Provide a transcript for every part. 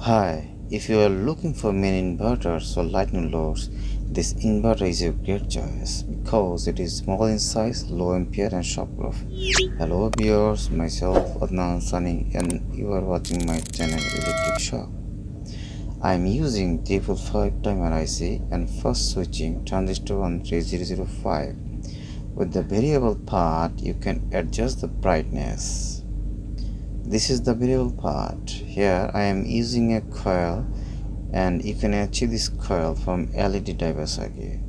Hi, if you are looking for mini inverters or lightning loads, this inverter is a great choice because it is small in size, low ampere and shockproof. Hello viewers, myself Adnan Sunny and you are watching my channel Electric Shock. I am using 345 timer IC and first switching transistor on 3005. With the variable part, you can adjust the brightness. This is the variable part. Here I am using a coil and you can achieve this coil from LED driver circuit.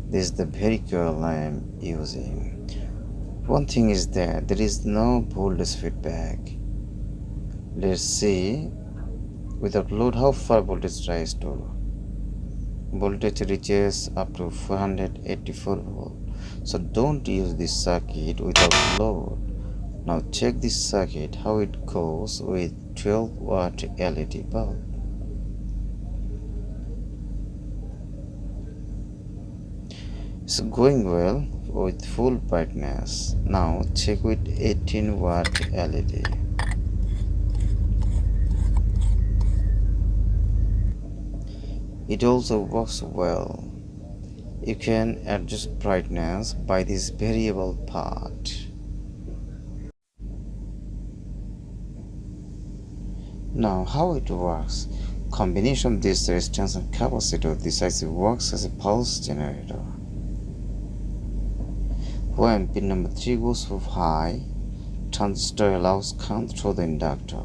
This is the very coil I am using. One thing is that there is no voltage feedback. Let's see without load how far voltage rise to. Voltage reaches up to 484 volt. So don't use this circuit without load. Now check this circuit how it goes with 12 watt LED bulb. It's going well with full brightness. Now check with 18 watt LED. It also works well. You can adjust brightness by this variable part. Now how it works? Combination of this resistance and capacitor, this IC works as a pulse generator. When pin number 3 goes for high, transistor allows current through the inductor.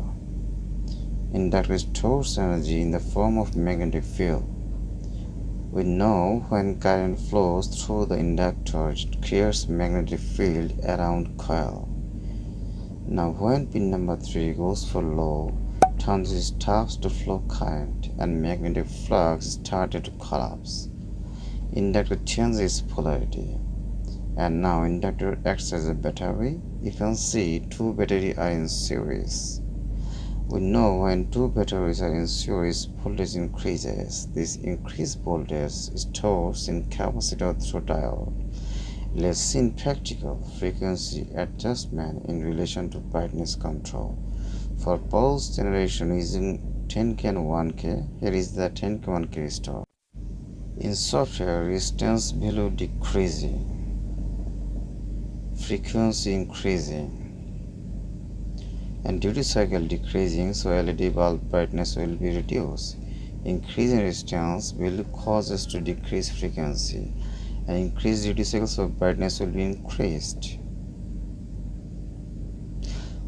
Inductor stores energy in the form of magnetic field. We know when current flows through the inductor, it creates magnetic field around coil. Now when pin number 3 goes for low, transistor stops to flow current and magnetic flux started to collapse. Inductor changes polarity. And now inductor acts as a battery. You can see two batteries are in series. We know when two batteries are in series, voltage increases. This increased voltage stores in capacitor through diode. Let's see in practical frequency adjustment in relation to brightness control. For pulse generation using 10K and 1K, here is the 10K 1K resistor. In software, resistance value decreasing, frequency increasing, and duty cycle decreasing, so LED bulb brightness will be reduced. Increasing resistance will cause us to decrease frequency, and increased duty cycle, so brightness will be increased.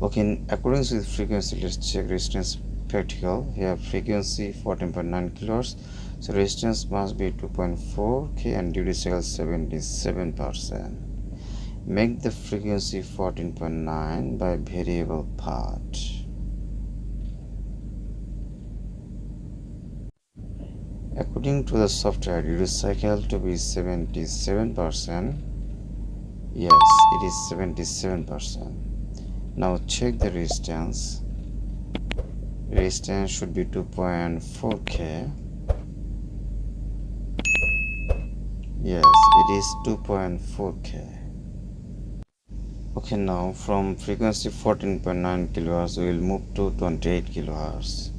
Okay, in accordance with frequency, let's check resistance practical. Here frequency 14.9 kHz, so resistance must be 2.4K and duty cycle 77%. Make the frequency 14.9 by variable part. According to the software, duty cycle to be 77%. Yes, it is 77%. Now check the resistance. Resistance should be 2.4K. Yes, it is 2.4K. Okay, now from frequency 14.9 kHz we will move to 28 kHz.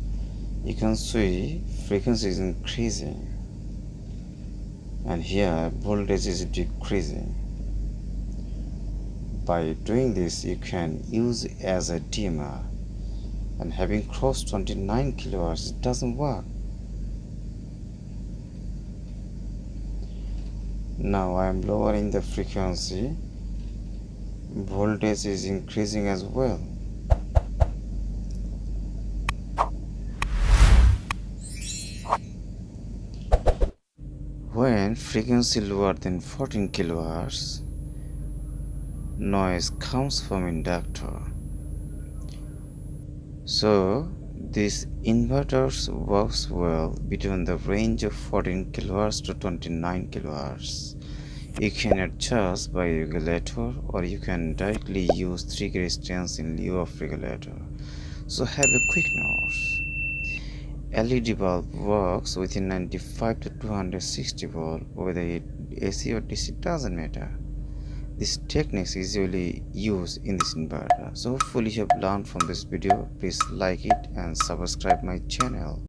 You can see frequency is increasing and here voltage is decreasing. By doing this, you can use it as a dimmer, and having crossed 29 kHz, it doesn't work. Now I am lowering the frequency. Voltage is increasing as well. When frequency lower than 14 kHz, noise comes from inductor. So this inverter works well between the range of 14 kHz to 29 kHz. You can adjust by regulator or you can directly use 3K resistance in lieu of regulator. So have a quick note. LED bulb works within 95 to 260 volt, whether it AC or DC doesn't matter. This technique is usually used in this inverter. So hopefully you have learned from this video. Please like it and subscribe my channel.